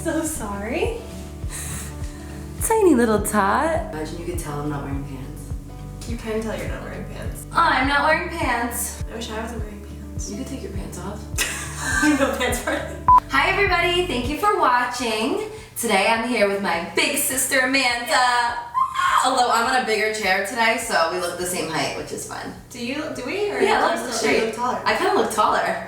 so sorry. Tiny little tot. Imagine you could tell I'm not wearing pants. You can tell you're not wearing pants. I'm not wearing pants. I wish I wasn't wearing pants. You could take your pants off. No pants party. Hi everybody, thank you for watching. Today I'm here with my big sister Amanda. Although I'm on a bigger chair today, so we look the same height, which is fun. Do we? Or Yeah, do you let's look taller? I kind of look taller.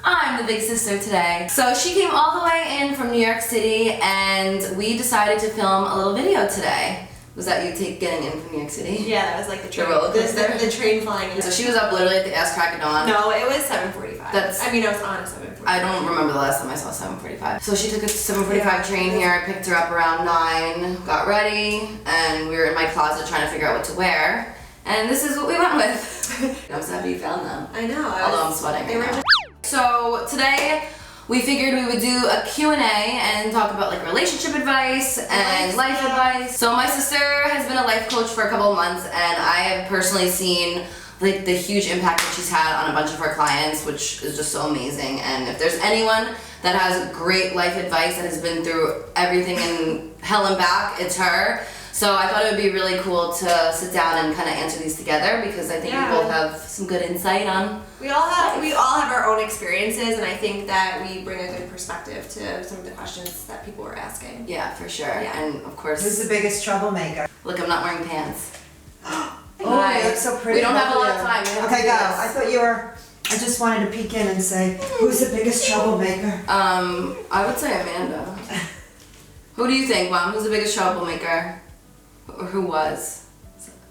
I'm the big sister today. So she came all the way in from New York City and we decided to film a little video today. Was that you getting in from New York City? Yeah, that was like the train. roller coaster? The train flying in. So she was up literally at the ass crack of dawn. No, it was 7:45. I was on at 7:45. I don't remember the last time I saw 7:45. So she took a 7:45 train here. I picked her up around 9, got ready, and we were in my closet trying to figure out what to wear. And this is what we went with. I'm so happy you found them. I know. Although I'm sweating They were right now. So today we figured we would do a Q&A and talk about like relationship advice and life advice. So my sister has been a life coach for a couple of months and I have personally seen like the huge impact that she's had on a bunch of her clients, which is just so amazing. And if there's anyone that has great life advice that has been through everything in hell and back, it's her. So I thought it would be really cool to sit down and kind of answer these together because I think we both have some good insight on. We all have our own experiences, and I think that we bring a good perspective to some of the questions that people were asking. Yeah, for sure. Yeah. And of course, Who's the biggest troublemaker? look, I'm not wearing pants. Oh, you look so pretty. We don't have a lot of Look time. at We you. have Okay, to do go. this. I thought you were. I just wanted to peek in and say, who's the biggest troublemaker? I would say Amanda. Who do you think, Mom? Who's the biggest troublemaker? Or who was?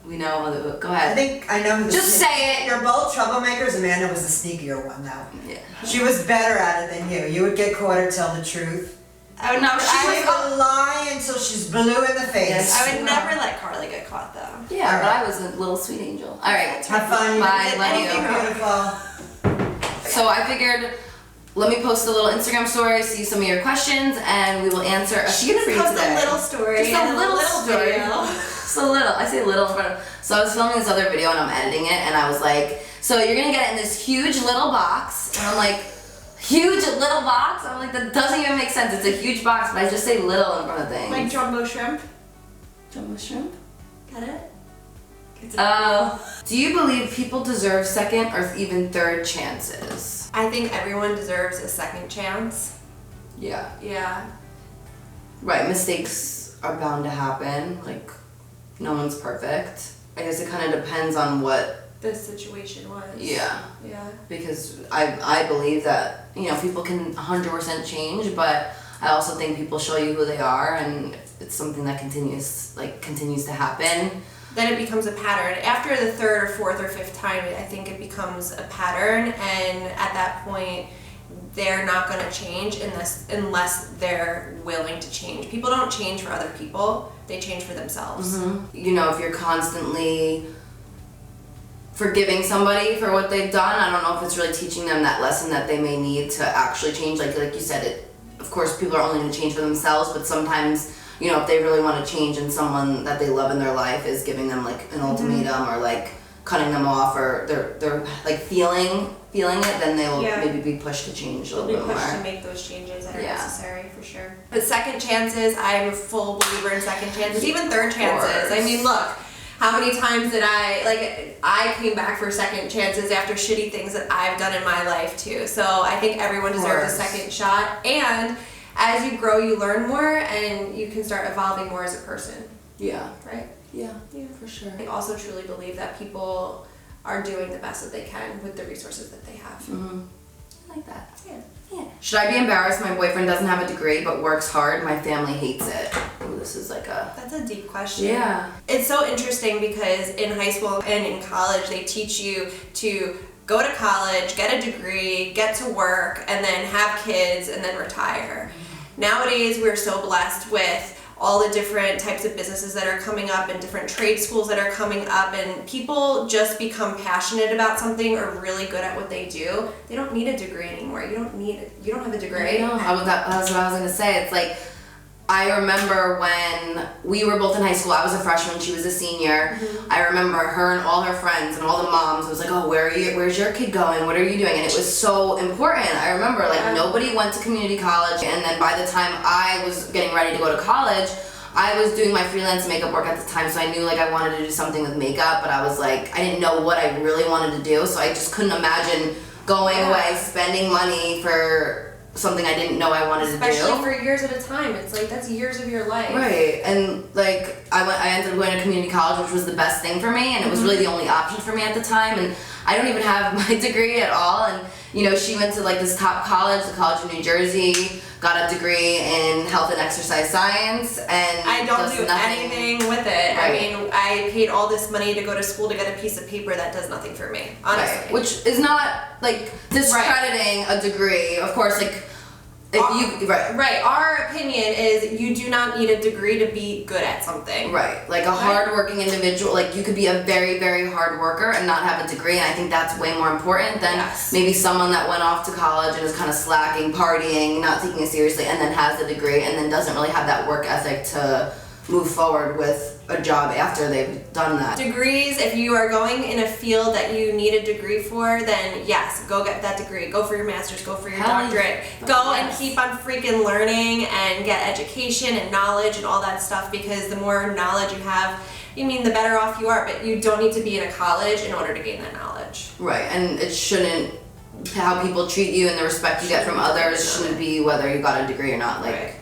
We know. Go I ahead. think I know who the Just say it. You're both troublemakers. Amanda was the sneakier one, though. Yeah. She was better at it than you. You would get caught or tell the truth. I would She would lie until she's blue in the face. I would never let Carly get caught though. Yeah, All but right. I was a little sweet angel. All right. Have fun. Bye. Love Anything you. beautiful. So I figured, let me post a little Instagram story, see some of your questions, and we will answer a few for you Post today. a little story. Just a and little story. video. Just a little. I say little in front of. So I was filming this other video and I'm editing it, and I was like, so you're gonna get it in this huge little box, and I'm like, huge little box? I'm like, that doesn't even make sense. It's a huge box, but I just say little in front of things. Like jumbo shrimp. Jumbo shrimp? Get it? Do you believe people deserve second or even third chances? I think everyone deserves a second chance. Yeah. Yeah. Right, mistakes are bound to happen. Like, no one's perfect. I guess it kind of depends on what. The situation was. Yeah. Yeah. Because I believe that, you know, people can 100% change, but I also think people show you who they are, and it's something that continues to happen. Then it becomes a pattern. After the third or fourth or fifth time, I think it becomes a pattern, and at that point, they're not going to change unless they're willing to change. People don't change for other people, they change for themselves. Mm-hmm. You know, if you're constantly forgiving somebody for what they've done, I don't know if it's really teaching them that lesson that they may need to actually change. Like you said, of course people are only going to change for themselves, but sometimes, you know, if they really want to change and someone that they love in their life is giving them like an ultimatum or like cutting them off, or they're like feeling it, then they will maybe be pushed to change a little bit more. They'll be pushed to make those changes that are Yeah. necessary, for sure. But second chances, I'm a full believer in second chances, even third chances. I mean, look, how many times did I came back for second chances after shitty things that I've done in my life too. So I think everyone deserves a second shot, and as you grow, you learn more and you can start evolving more as a person. Yeah. Right? Yeah, for sure. I also truly believe that people are doing the best that they can with the resources that they have. Mm-hmm. I like that. Yeah. Should I be embarrassed my boyfriend doesn't have a degree but works hard? My family hates it. Ooh, this is like a... That's a deep question. Yeah. It's so interesting because in high school and in college, they teach you to go to college, get a degree, get to work, and then have kids, and then retire. Nowadays, we're so blessed with all the different types of businesses that are coming up and different trade schools that are coming up, and people just become passionate about something or really good at what they do. They don't need a degree anymore. You don't have a degree. I know. That's what I was gonna say. It's like, I remember when we were both in high school, I was a freshman, she was a senior. I remember her and all her friends and all the moms was like, oh, where's your kid going? What are you doing? And it was so important. I remember like nobody went to community college, and then by the time I was getting ready to go to college, I was doing my freelance makeup work at the time, so I knew like I wanted to do something with makeup, but I was like, I didn't know what I really wanted to do, so I just couldn't imagine going away, spending money for something I didn't know I wanted to do. Especially for years at a time. It's like, that's years of your life. Right, and like I ended up going to community college, which was the best thing for me, and it was really the only option for me at the time, and I don't even have my degree at all, and you know, she went to like this top college, the College of New Jersey, got a degree in health and exercise science, and I don't do anything with it. Right. I mean, I paid all this money to go to school to get a piece of paper that does nothing for me, honestly. Right. Which is not like discrediting a degree, of course, like if you Right. Our opinion is you do not need a degree to be good at something. Right. Like a hard-working individual, like you could be a very, very hard worker and not have a degree, and I think that's way more important than maybe someone that went off to college and is kind of slacking, partying, not taking it seriously, and then has a degree and then doesn't really have that work ethic to move forward with a job after they've done that. Degrees, if you are going in a field that you need a degree for, then yes, go get that degree. Go for your master's, go for your doctorate. Go and keep on freaking learning and get education and knowledge and all that stuff, because the more knowledge you have, the better off you are, but you don't need to be in a college in order to gain that knowledge. Right, and it shouldn't, how people treat you and the respect you get from others shouldn't be whether you got a degree or not, like,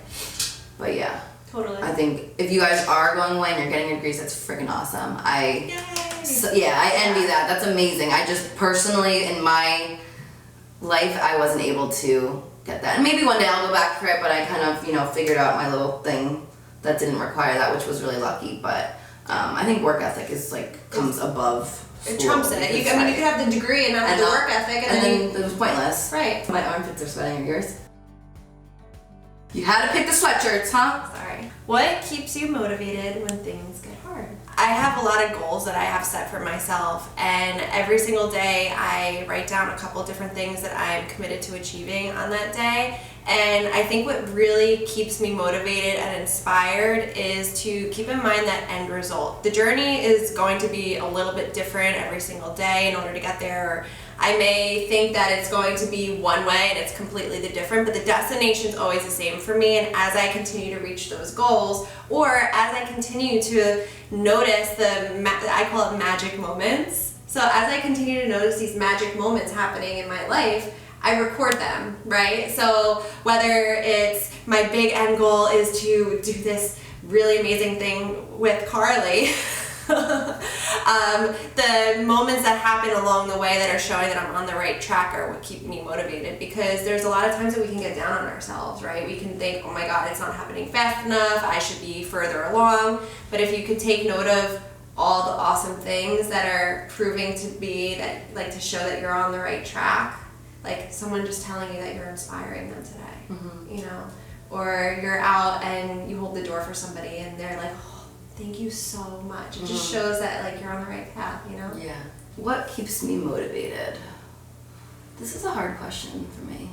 but yeah. Totally. I think if you guys are going away and you're getting your degrees, that's freaking awesome. I envy that. That's amazing. I just personally, in my life, I wasn't able to get that. And maybe one day I'll go back for it, but I kind of, figured out my little thing that didn't require that, which was really lucky. But I think work ethic is comes above. It trumps it. You could have the degree and not have the work ethic, and then it was pointless. Right. My armpits are sweating. Yours? You had to pick the sweatshirts, huh? Sorry. What keeps you motivated when things get hard? I have a lot of goals that I have set for myself, and every single day I write down a couple different things that I'm committed to achieving on that day. And I think what really keeps me motivated and inspired is to keep in mind that end result. The journey is going to be a little bit different every single day in order to get there. I may think that it's going to be one way and it's completely different, but the destination is always the same for me. And as I continue to reach those goals, or as I continue to notice I call it magic moments. So as I continue to notice these magic moments happening in my life, I record them, right? So whether it's my big end goal is to do this really amazing thing with Carli, the moments that happen along the way that are showing that I'm on the right track are what keep me motivated, because there's a lot of times that we can get down on ourselves, right? We can think, oh my God, it's not happening fast enough, I should be further along. But if you could take note of all the awesome things that are proving to be that, to show that you're on the right track, like someone just telling you that you're inspiring them today, or you're out and you hold the door for somebody and they're like, oh, thank you so much. It just shows that you're on the right path, Yeah. What keeps me motivated? This is a hard question for me.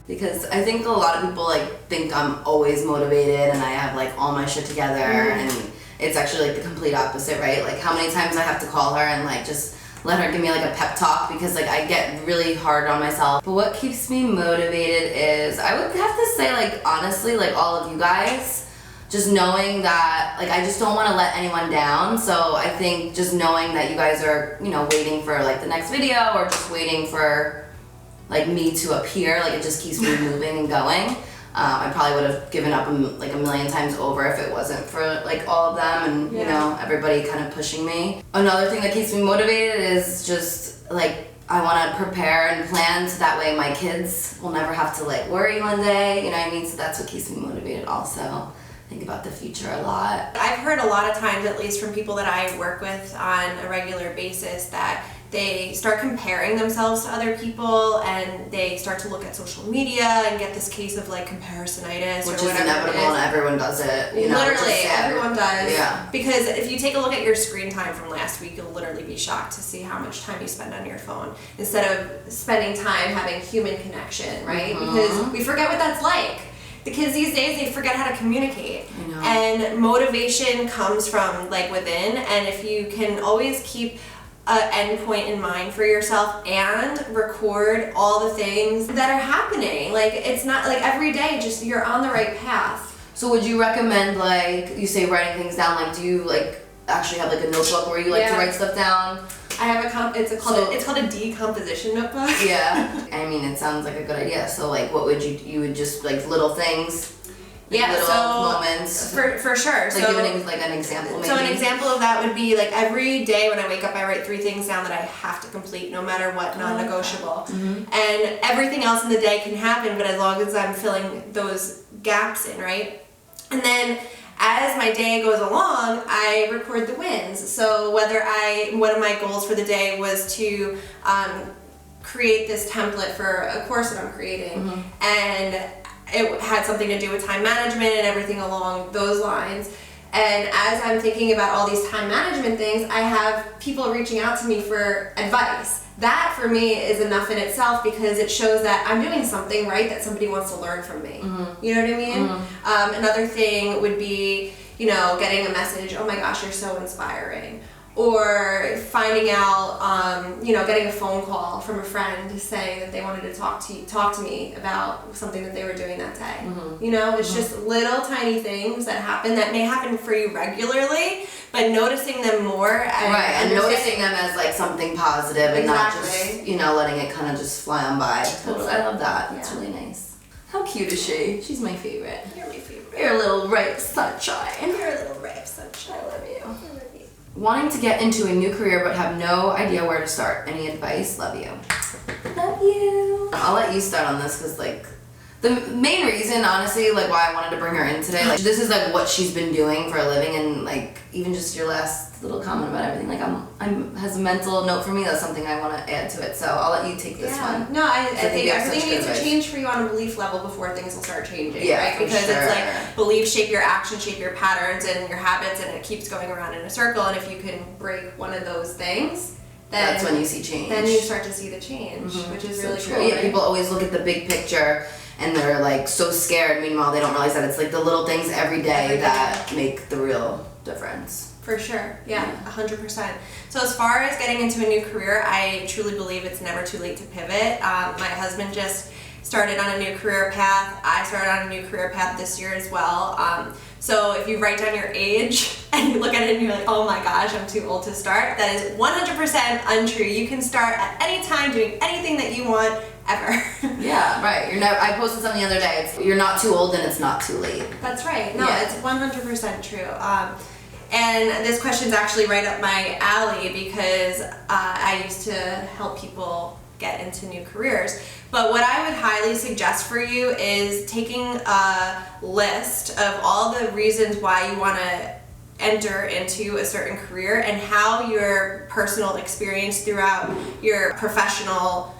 Because I think a lot of people think I'm always motivated and I have all my shit together, and it's actually the complete opposite, right? How many times I have to call her and just let her give me a pep talk, because I get really hard on myself. But what keeps me motivated is, I would have to say honestly, all of you guys, just knowing that I just don't want to let anyone down. So I think just knowing that you guys are waiting for the next video, or just waiting for me to appear, it just keeps me moving and going. I probably would have given up a million times over if it wasn't for all of them and everybody kind of pushing me. Another thing that keeps me motivated is just I want to prepare and plan so that way my kids will never have to worry one day, you know what I mean? So that's what keeps me motivated also. Think about the future a lot. I've heard a lot of times, at least from people that I work with on a regular basis, that they start comparing themselves to other people, and they start to look at social media and get this case of comparisonitis, which or whatever is inevitable, and everyone does it. Literally, everyone does. Yeah. Because if you take a look at your screen time from last week, you'll literally be shocked to see how much time you spend on your phone instead of spending time having human connection, right? Because we forget what that's like. the kids these days, they forget how to communicate. I know. And motivation comes from like within, and if you can always keep an end point in mind for yourself and record all the things that are happening, like it's not like every day, just you're on the right path. So would you recommend, like, you say writing things down, like, do you, like, actually have, like, a notebook where you like to write stuff down? I have it's called a decomposition notebook. Yeah. I mean, it sounds like a good idea. So, like, what would you would just, like, little things? Like Yeah, little so moments. for sure. Like, so, give an example, maybe. So an example of that would be like every day when I wake up, I write 3 things down that I have to complete, no matter what, non-negotiable. And everything else in the day can happen, but as long as I'm filling those gaps in, right? And then as my day goes along, I record the wins. So one of my goals for the day was to create this template for a course that I'm creating, and it had something to do with time management and everything along those lines. And as I'm thinking about all these time management things, I have people reaching out to me for advice. That for me is enough in itself, because it shows that I'm doing something right that somebody wants to learn from me. You know what I mean? Another thing would be, getting a message, oh my gosh, you're so inspiring. Or finding out, getting a phone call from a friend saying that they wanted to talk to me about something that they were doing that day. It's just little tiny things that happen that may happen for you regularly, but noticing them more. And noticing them as like something positive and not just, letting it kind of just fly on by. Totally. I love that. That's really nice. How cute is she? She's my favorite. You're my favorite. You're a little ray of sunshine. You're a little ray of sunshine. I love you. Wanting to get into a new career but have no idea where to start. Any advice? Love you. Love you. I'll let you start on this because, like, the main reason, honestly, like, why I wanted to bring her in today, like, this is, like, what she's been doing for a living, and, like, even just your last little comment about everything, like, has a mental note for me. That's something I want to add to it, so I'll let you take this one. No, I think you have everything such needs good to advice. change for you on a belief level before things will start changing, Yeah, right? for Because sure. it's like beliefs shape your actions, shape your patterns and your habits, and it keeps going around in a circle, and if you can break one of those things, then That's when you see change. Then you start to see the change, which is really true. cool. Yeah, right? people always look at the big picture and they're like so scared. Meanwhile, they don't realize that it's like the little things every day that make the real difference. For sure, yeah, 100%. So as far as getting into a new career, I truly believe it's never too late to pivot. My husband just started on a new career path. I started on a new career path this year as well. So if you write down your age and you look at it and you're like, oh my gosh, I'm too old to start, that is 100% untrue. You can start at any time doing anything that you want ever. Yeah, right. I posted something the other day. You're not too old and it's not too late. That's right. No, Yeah. it's 100% true. And this question's actually right up my alley because I used to help people get into new careers. But what I would highly suggest for you is taking a list of all the reasons why you want to enter into a certain career and how your personal experience throughout your professional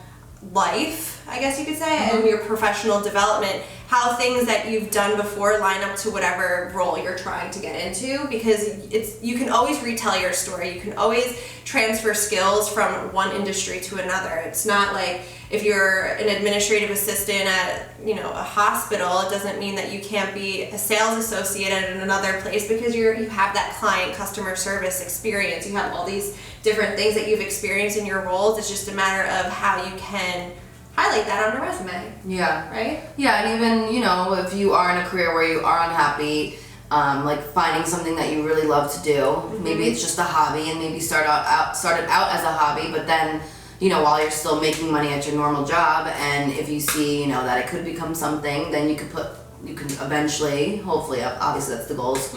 life, I guess you could say, and your professional development, how things that you've done before line up to whatever role you're trying to get into, because you can always retell your story. You can always transfer skills from one industry to another. It's not like if you're an administrative assistant at a hospital, it doesn't mean that you can't be a sales associate at another place because you have that client customer service experience. You have all these different things that you've experienced in your roles. It's just a matter of how you can highlight that on a resume. Yeah. Right? Yeah, and even, if you are in a career where you are unhappy, like finding something that you really love to do. Maybe it's just a hobby, and maybe started out as a hobby, but then, while you're still making money at your normal job, and if you see, that it could become something, then you can eventually, hopefully, obviously that's the goal, is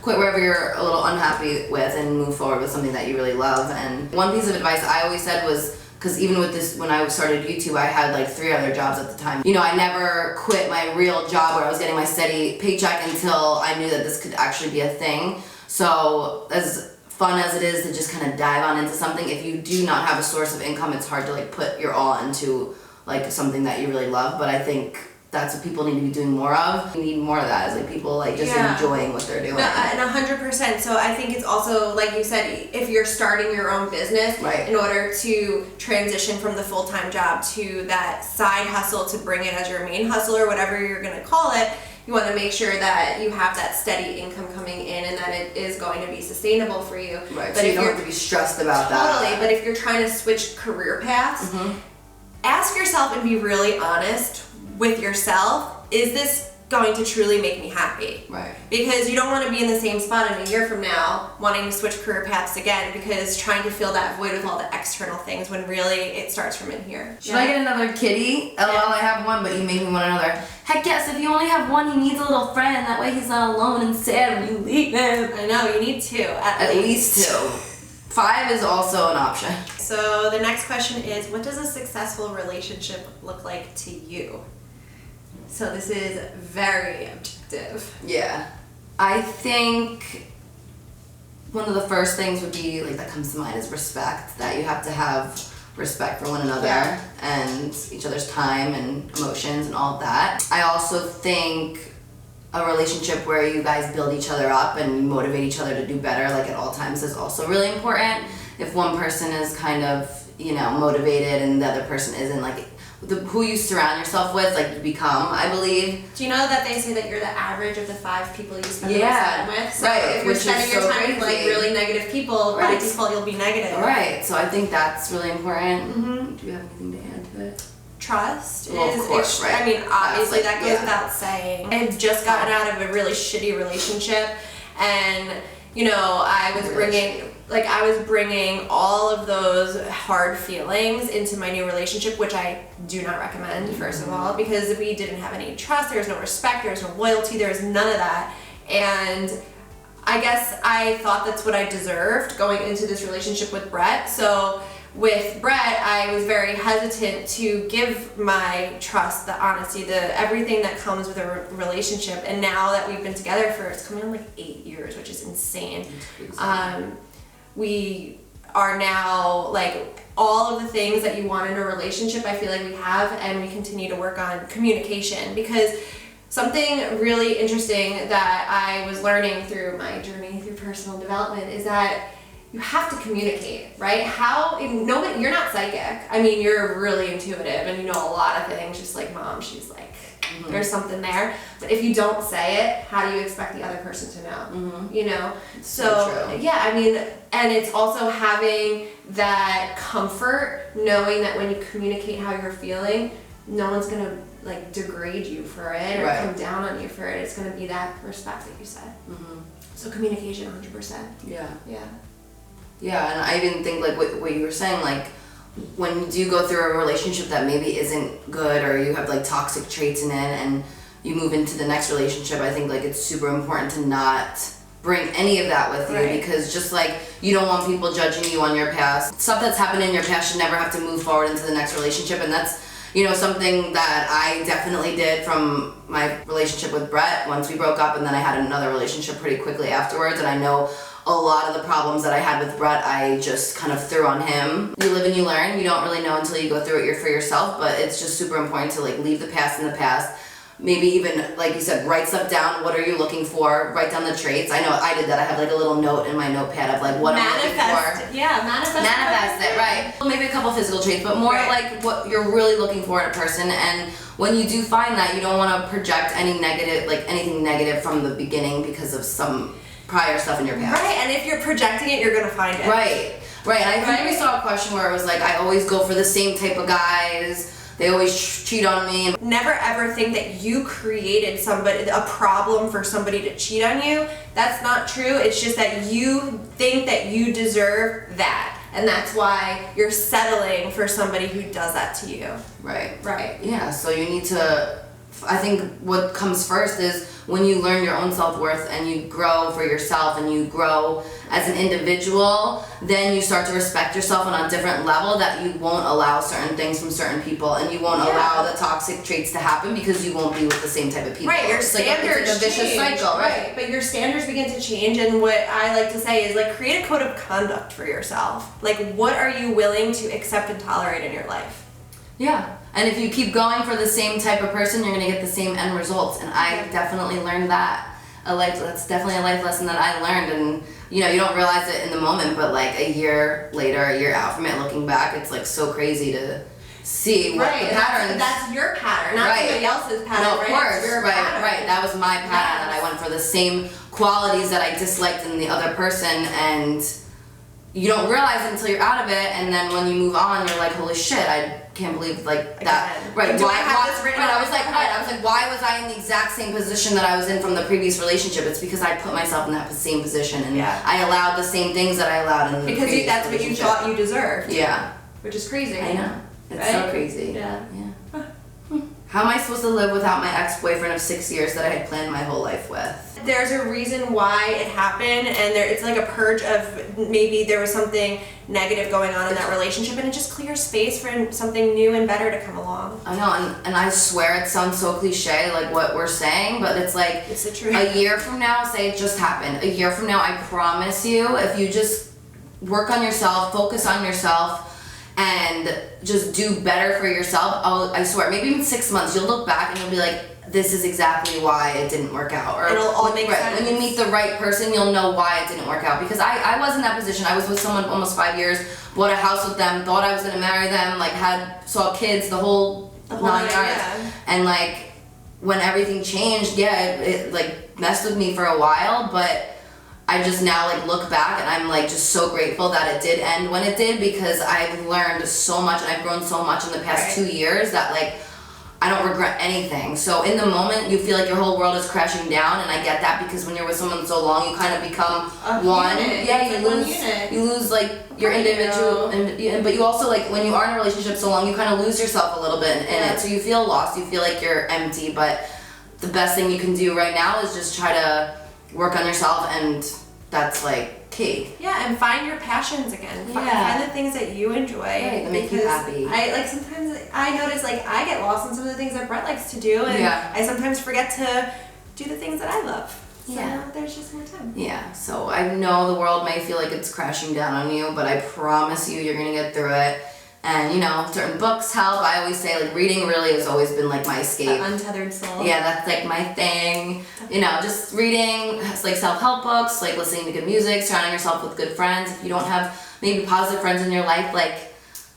quit wherever you're a little unhappy with and move forward with something that you really love. And one piece of advice I always said was, because even with this, when I started YouTube, I had like 3 other jobs at the time. I never quit my real job where I was getting my steady paycheck until I knew that this could actually be a thing. So as fun as it is to just kind of dive on into something, if you do not have a source of income, it's hard to like put your all into like something that you really love. But I think that's what people need to be doing more of. We need more of that, is like people like just enjoying what they're doing. No, and 100%. So I think it's also, like you said, if you're starting your own business, in order to transition from the full-time job to that side hustle to bring it as your main hustle or whatever you're going to call it, You want to make sure that you have that steady income coming in and that it is going to be sustainable for you. Right, But so you if don't you're have to be stressed about totally, that. but if you're trying to switch career paths, ask yourself and be really honest with yourself. Is this going to truly make me happy? Right. Because you don't want to be in the same spot in a year from now wanting to switch career paths again because trying to fill that void with all the external things when really it starts from in here. Should I get another kitty? LOL, I have one, but you make me want another. Heck yes, if you only have one, he needs a little friend. That way he's not alone and sad when you leave him. I know, you need two At least 2. 5 is also an option. So the next question is, what does a successful relationship look like to you? So this is very objective. Yeah. I think one of the first things would be, like, that comes to mind is respect. That you have to have respect for one another and each other's time and emotions and all of that. I also think a relationship where you guys build each other up and you motivate each other to do better, like, at all times is also really important. If one person is kind of, you know, motivated and the other person isn't, like, who you surround yourself with, like, you become, I believe. Do you know that they say that you're the average of the 5 people you spend the most Yeah, time with? So right, if you're which is spending your so time with like crazy. really negative people, by Right. default you'll be negative. Right, so I think that's really important. Do you have anything to add to it? Trust Well, of is, course, right. I mean, obviously That's that like- goes yeah. without saying. I've just gotten out of a really shitty relationship, and you know, I was bringing all of those hard feelings into my new relationship, which I do not recommend, first of all, because we didn't have any trust, there was no respect, there was no loyalty, there was none of that. And I guess I thought that's what I deserved going into this relationship with Brett. So with Brett, I was very hesitant to give my trust, the honesty, the everything that comes with a relationship. And now that we've been together for, it's coming on like 8 years, which is insane. We are now like all of the things that you want in a relationship, I feel like we have, and we continue to work on communication, because something really interesting that I was learning through my journey through personal development is that you have to communicate, right? You're not psychic. I mean, you're really intuitive and you know a lot of things, just like Mom, she's like, there's something there. But if you don't say it, how do you expect the other person to know? You know? So true. yeah, I mean, and it's also having that comfort, knowing that when you communicate how you're feeling, no one's gonna like degrade you for it or Right. come down on you for it. It's gonna be that respect that you said. So communication, 100%. Yeah. Yeah. Yeah, and I even think, like, what you were saying, like, when you do go through a relationship that maybe isn't good, or you have, like, toxic traits in it, and you move into the next relationship, I think, like, it's super important to not bring any of that with you, Right. because just like you don't want people judging you on your past, stuff that's happened in your past should never have to move forward into the next relationship. And that's, you know, something that I definitely did from my relationship with Brett once we broke up, and then I had another relationship pretty quickly afterwards. And I know a lot of the problems that I had with Brett, I just kind of threw on him. You live and you learn. You don't really know until you go through it for yourself, but it's just super important to, like, leave the past in the past. Maybe even, like you said, write stuff down. What are you looking for? Write down the traits. I know I did that. I have, like, a little note in my notepad of, like, what I'm looking for. Yeah, manifest Manifest it, right. Well, maybe a couple physical traits, but more Right. like what you're really looking for in a person. And when you do find that, you don't want to project any negative, like anything negative from the beginning because of some prior stuff in your past. Right, and if you're projecting it, you're gonna find it. Right. And I think we saw a question where it was like, I always go for the same type of guys. They always cheat on me. Never ever think that you created a problem for somebody to cheat on you. That's not true. It's just that you think that you deserve that. And that's why you're settling for somebody who does that to you. Right. Right. Yeah, so you need to, I think what comes first is when you learn your own self-worth and you grow for yourself and you grow as an individual, then you start to respect yourself on a different level, that you won't allow certain things from certain people, and you won't allow the toxic traits to happen because you won't be with the same type of people. Right, your It's standards like a vicious change. cycle, right? But your standards begin to change, and what I like to say is, like, create a code of conduct for yourself. Like, what are you willing to accept and tolerate in your life? Yeah. And if you keep going for the same type of person, you're gonna get the same end results. And I definitely learned that. That's definitely a life lesson that I learned. And you know, you don't realize it in the moment, but like a year later, a year out from it, looking back, it's like so crazy to see what the patterns. That's your pattern, not Right. somebody else's pattern. No, of right? course, It's your right, pattern. right. That was my pattern, that I went for the same qualities that I disliked in the other person, and you don't realize it until you're out of it, and then when you move on, you're like, holy shit, I can't believe like that. Again. Right? Do I have this written right, on I was like, why was I in the exact same position that I was in from the previous relationship? It's because I put myself in that same position, and I allowed the same things that I allowed in the Because previous that's what you relationship. thought you deserved. Yeah, Which is crazy. I know. It's so Right? crazy. Yeah. Yeah. How am I supposed to live without my ex-boyfriend of 6 years that I had planned my whole life with? There's a reason why it happened, and it's like a purge of maybe there was something negative going on in that relationship, and it just clears space for something new and better to come along. I know, and I swear it sounds so cliche, like what we're saying, but it's like It's the truth. a year from now, say it just happened. A year from now, I promise you, if you just work on yourself, focus on yourself, and just do better for yourself, I swear, maybe in 6 months, you'll look back and you'll be like, this is exactly why it didn't work out. Or It'll all make sense. When you meet the right person, you'll know why it didn't work out. Because I was in that position. I was with someone almost 5 years, bought a house with them, thought I was gonna marry them, like saw kids, the whole 9 yards. yeah. And like when everything changed, it like messed with me for a while, but I just now like look back and I'm like just so grateful that it did end when it did, because I've learned so much and I've grown so much in the past 2 years that like I don't regret anything. So in the moment you feel like your whole world is crashing down, and I get that, because when you're with someone so long you kind of become one. Unit. Yeah, It's you like lose one unit. you lose like your individual, and but you also like when you are in a relationship so long you kind of lose yourself a little bit in it. So you feel lost, you feel like you're empty, but the best thing you can do right now is just try to work on yourself, and that's like key. Yeah, and find your passions again. Yeah. Find the things that you enjoy. Right, that make you because happy. I like sometimes I notice like I get lost in some of the things that Brett likes to do, and I sometimes forget to do the things that I love. So there's just more time. Yeah, so I know the world may feel like it's crashing down on you, but I promise you, you're gonna get through it. And you know, certain books help. I always say like reading really has always been like my escape. The untethered soul. Yeah, that's like my thing. You know, just reading, like self-help books, like listening to good music, surrounding yourself with good friends. If you don't have maybe positive friends in your life, like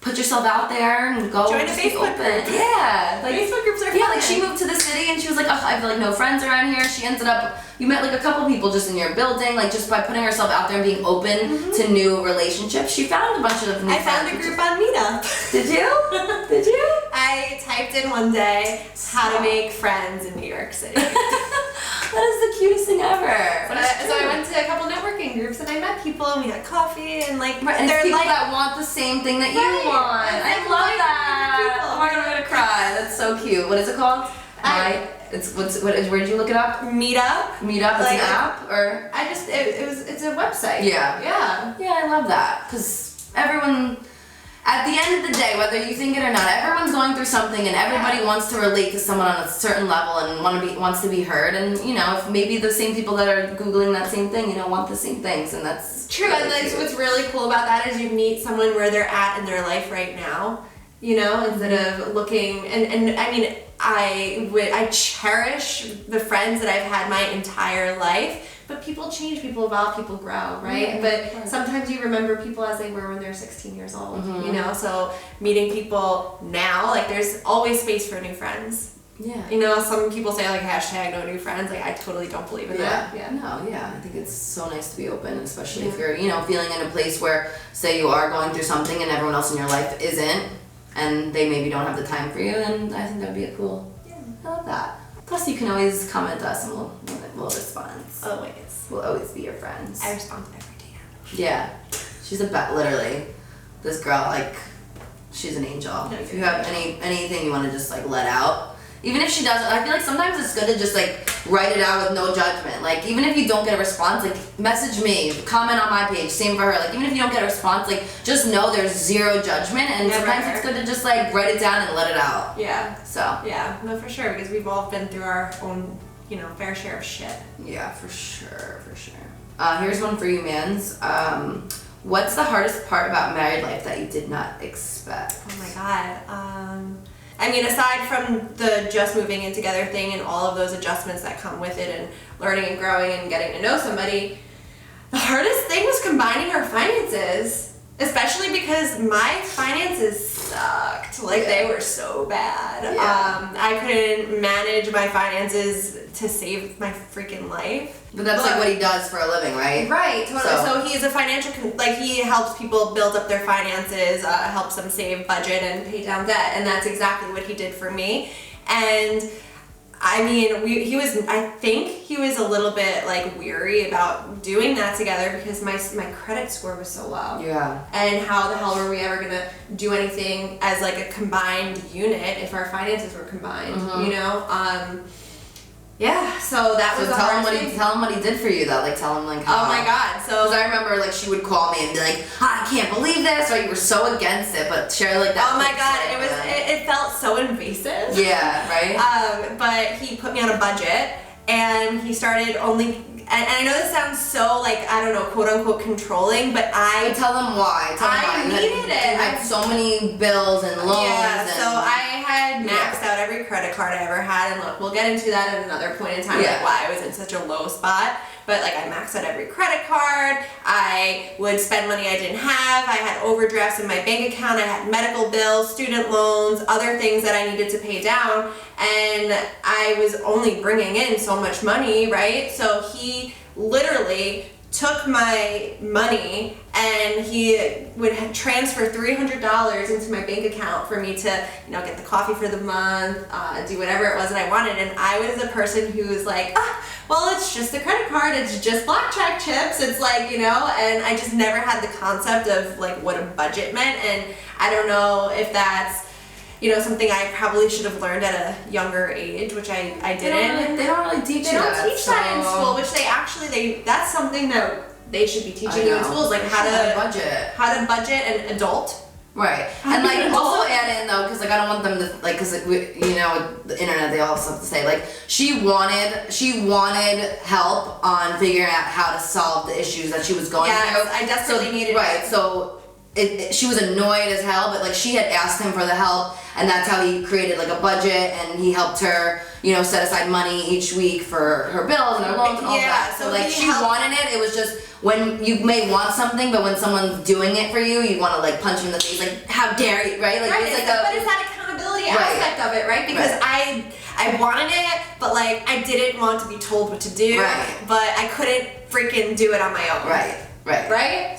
put yourself out there and go. Join a just Facebook be group. open. Yeah, like Facebook groups are fun. yeah, like she moved to the city and she was like, oh, I have like no friends around here. She ended up, you met like a couple people just in your building, like just by putting herself out there and being open to new relationships. She found a bunch of new I found a friends, group on Meetup. Did you? Did you? I typed in one day how to make friends in New York City. That is the cutest thing ever. So I went to a couple networking groups and I met people and we had coffee and like Right, and it's they're people like that want the same thing that you Right. want. It's I like love that. like-minded Oh my god, I'm gonna cry. That's so cute. What is it called? Where did you look it up? Meetup. Meetup. It's Like- an app, or It's a website. Yeah. Yeah. I love that, because everyone. At the end of the day, whether you think it or not, everyone's going through something, and everybody wants to relate to someone on a certain level and wants to be heard. And you know, if maybe the same people that are googling that same thing, you know, want the same things, and that's True, really and like cute. what's really cool about that is you meet someone where they're at in their life right now, you know, instead of looking and I mean I cherish the friends that I've had my entire life, but people change, people evolve, people grow, right? Yeah, but sometimes you remember people as they were when they're 16 years old, you know, so meeting people now, like there's always space for new friends. Yeah. You know, some people say like hashtag no new friends, like I totally don't believe in that. I think it's so nice to be open, especially if you're, you know, feeling in a place where, say you are going through something and everyone else in your life isn't, and they maybe don't have the time for you, then I think that'd be cool. Yeah, I love that. Plus you can always comment to us and we'll respond. Always. We'll always be your friends. I respond to every DM. Yeah. She's literally, this girl, like, she's an angel. No, If you have anything you want to just like let out, even if she doesn't, I feel like sometimes it's good to just like write it out with no judgment. Like even if you don't get a response, like message me, comment on my page, same for her. Like even if you don't get a response, like just know there's zero judgment, and Never. sometimes it's good to just like write it down and let it out. Yeah. So Yeah, no, for sure, because we've all been through our own, you know, fair share of shit. yeah, for sure. Here's one for you, mans. What's the hardest part about married life that you did not expect? Oh my god. I mean, aside from the just moving in together thing and all of those adjustments that come with it and learning and growing and getting to know somebody, the hardest thing was combining our finances. Especially because my finances sucked. Like, they were so bad. Yeah. I couldn't manage my finances to save my freaking life. But that's like what he does for a living, right? Right, totally. So he's a financial, he helps people build up their finances, helps them save budget and pay down debt. And that's exactly what he did for me. And I mean, I think he was a little bit like weary about doing that together because my credit score was so low. Yeah. And how the hell were we ever gonna do anything as like a combined unit if our finances were combined, you know? Yeah, so that was the tell him hardest thing. tell him what he did for you, though. Like, tell him, like, how... Oh my God, so... Because I remember, like, she would call me and be like, I can't believe this, or you were so against it, but share, like, that... Oh my God, it felt so invasive. Yeah, right? But he put me on a budget, and he started only... And I know this sounds so, like, I don't know, quote-unquote controlling, but But tell them why. Tell them I why. needed it. You had so many bills and loans. Yeah, and... so I had maxed out every credit card I ever had, and look, we'll get into that at another point in time, like why I was in such a low spot. But like, I maxed out every credit card. I would spend money I didn't have. I had overdrafts in my bank account. I had medical bills, student loans, other things that I needed to pay down, and I was only bringing in so much money, right? So he literally took my money and he would transfer $300 into my bank account for me to, you know, get the coffee for the month, do whatever it was that I wanted. And I was a person who was like, well, it's just a credit card, it's just blackjack chips, it's like, you know, and I just never had the concept of like what a budget meant. And I don't know if that's, you know, something I probably should have learned at a younger age, which I didn't. They don't really teach They you don't that. teach that in school, which that's something that they should be teaching you in schools, like how to budget and adult. Right. And like also add in though, because like I don't want them to like, because you know, with the internet, they all have stuff to say. Like she wanted help on figuring out how to solve the issues that she was going through. I desperately needed it. So she was annoyed as hell, but like she had asked him for the help, and that's how he created like a budget, and he helped her, you know, set aside money each week for her bills and her loans and all that. So like she wanted it. It was just when you may want something, but when someone's doing it for you, you want to like punch him in the face, like how dare you, right? Like right, it's like but it's that accountability aspect of it, right? Because I wanted it, but like I didn't want to be told what to do, but I couldn't freaking do it on my own. Right?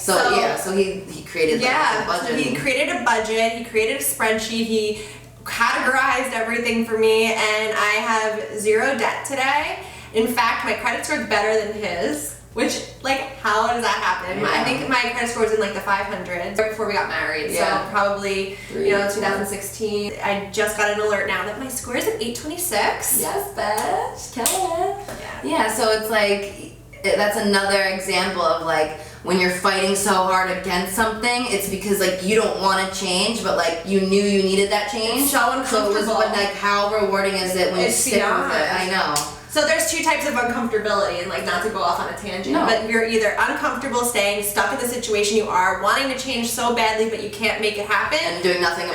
So he created like a budget. So he created a budget, he created a spreadsheet, he categorized everything for me, and I have zero debt today. In fact, my credit score is better than his, which, like, how does that happen? Yeah. I think my credit score was in like the 500s right before we got married, so probably, you know, 2016. I just got an alert now that my score is at 826. Yes, bitch. Kill it. Yeah, so it's like, that's another example of like, when you're fighting so hard against something, it's because like you don't want to change, but like you knew you needed that change. It's so uncomfortable. So it was like, how rewarding is it when you stick with it? I know. So there's two types of uncomfortability, and like not to go off on a tangent, but you're either uncomfortable staying stuck in the situation you are, wanting to change so badly but you can't make it happen, and doing nothing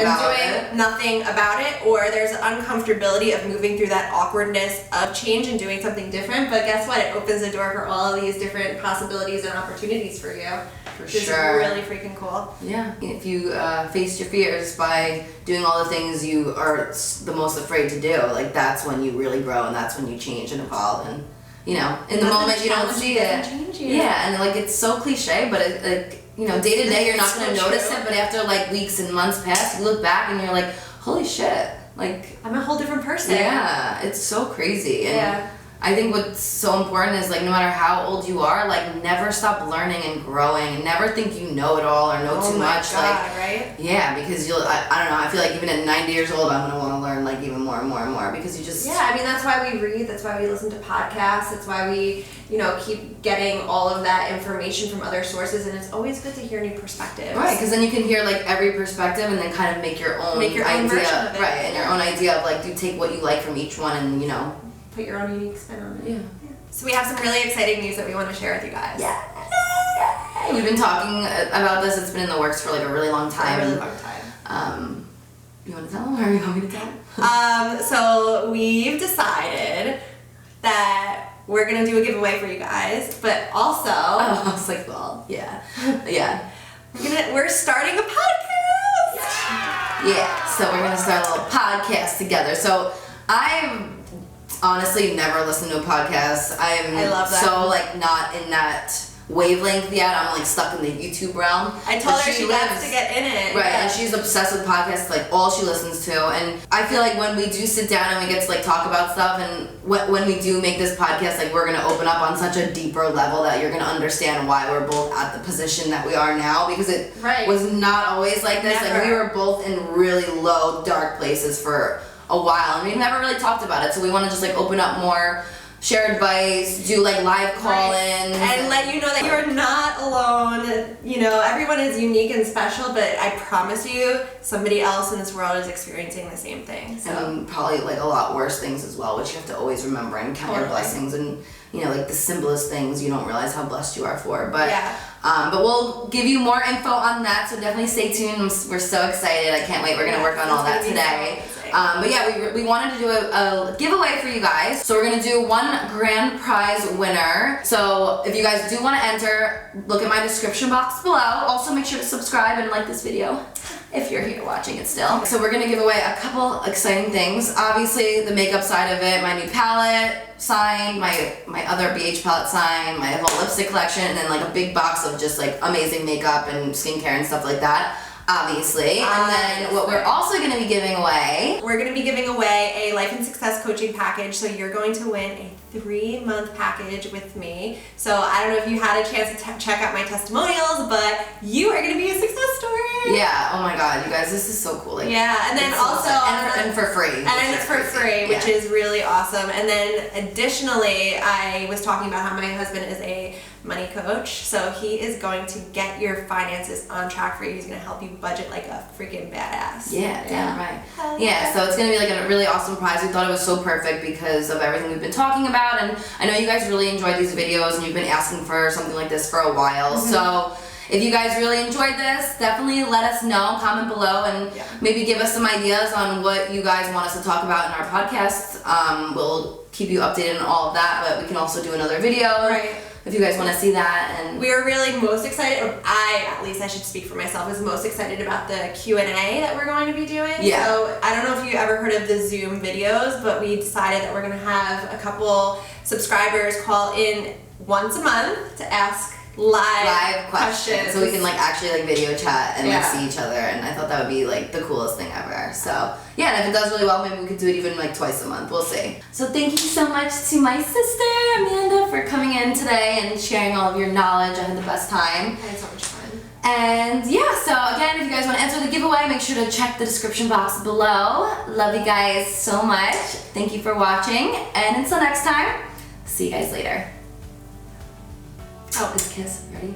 about it, or there's uncomfortability of moving through that awkwardness of change and doing something different. But guess what? It opens the door for all of these different possibilities and opportunities for you. For sure. Is really freaking cool. Yeah. If you face your fears by doing all the things you are the most afraid to do, like that's when you really grow, and that's when you change and evolve, and you know, in the moment you don't see it. Yeah, and like it's so cliche, but it, like, you know, day to day you're not gonna notice it, but after like weeks and months pass, you look back and you're like, holy shit, like I'm a whole different person. Yeah, it's so crazy. And I think what's so important is like no matter how old you are, like never stop learning and growing, and never think you know it all or know too much. Right? Yeah, because I don't know, I feel like even at 90 years old I'm gonna want to learn like even more and more and more, because you just I mean that's why we read, that's why we listen to podcasts, that's why we, you know, keep getting all of that information from other sources, and it's always good to hear new perspectives. Right, because then you can hear like every perspective and then kind of make your own idea, version of it. Right, and your own idea of like you take what you like from each one and you know. Put your own unique spin on it. Yeah. So we have some really exciting news that we want to share with you guys. Yeah. We've been talking about this. It's been in the works for like a really long time. You want to tell them, or you want me to tell them? So we've decided that we're gonna do a giveaway for you guys, but also. Oh, I was like, well, yeah. We're starting a podcast. Yeah, so we're gonna start a little podcast together. So I've honestly never listened to a podcast. I love that. So like not in that wavelength yet. I'm like stuck in the YouTube realm. I told But her she has to get in it. Right, Yeah. and she's obsessed with podcasts, like all she listens to. And I feel like when we do sit down and we get to like talk about stuff, and when we do make this podcast, like we're gonna open up on such a deeper level that you're gonna understand why we're both at the position that we are now, because it Right. was not always like this. Never. Like we were both in really low, dark places for a while, and we've never really talked about it. So we want to just like open up more, share advice, do like live call-ins, and let you know that you're not alone. You know, everyone is unique and special, but I promise you, somebody else in this world is experiencing the same thing. So and probably like a lot worse things as well, which you have to always remember and count your Totally. blessings, and you know, like the simplest things you don't realize how blessed you are for. But Yeah. but we'll give you more info on that, so definitely stay tuned. We're so excited. I can't wait. We're gonna work on all that It's gonna be today. so exciting. But yeah, we wanted to do a giveaway for you guys. So we're gonna do one grand prize winner. So if you guys do want to enter, look at my description box below. Also make sure to subscribe and like this video if you're here watching it still. So we're gonna give away a couple exciting things. Obviously the makeup side of it, my new palette signed, my other BH palette signed, my whole lipstick collection, and then like a big box of just like amazing makeup and skincare and stuff like that. Obviously. And then what we're also going to be giving away, we're going to be giving away a life and success coaching package. So you're going to win a 3-month package with me. So I don't know if you had a chance to check out my testimonials, but you are going to be a success story. yeah, oh my god, you guys, this is so cool. Like, Yeah, and then it's so also awesome. And for free. And then it's for free, which Yeah. is really awesome. And then additionally, I was talking about how my husband is a money coach, so he is going to get your finances on track for you. He's going to help you budget like a freaking badass. Yeah, damn right. Hell Yeah, so it's gonna be like a really awesome prize. We thought it was so perfect because of everything we've been talking about, and I know you guys really enjoyed these videos and you've been asking for something like this for a while. So if you guys really enjoyed this, definitely let us know, comment below, and maybe give us some ideas on what you guys want us to talk about in our podcast. We'll keep you updated on all of that, but we can also do another video. Right. If you guys want to see that. And We are really most excited, or at least I should speak for myself, is most excited about the Q&A that we're going to be doing. Yeah. So I don't know if you ever heard of the Zoom videos, but we decided that we're going to have a couple subscribers call in once a month to ask live questions. so we can like actually like video chat and like Yeah. see each other, and I thought that would be like the coolest thing ever. So yeah, and if it does really well, maybe we could do it even like twice a month. We'll see. So thank you so much to my sister Amanda for coming in today and sharing all of your knowledge. I had the best time. I had so much fun. And yeah, so again, if you guys want to enter the giveaway, make sure to check the description box below. Love you guys so much. Thank you for watching, and until next time, see you guys later. Oh, this kiss. Ready?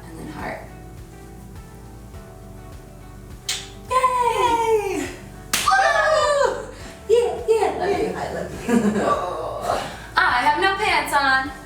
And then heart. Yay! Woo! Yeah, yeah. Love you. I love you. I have no pants on.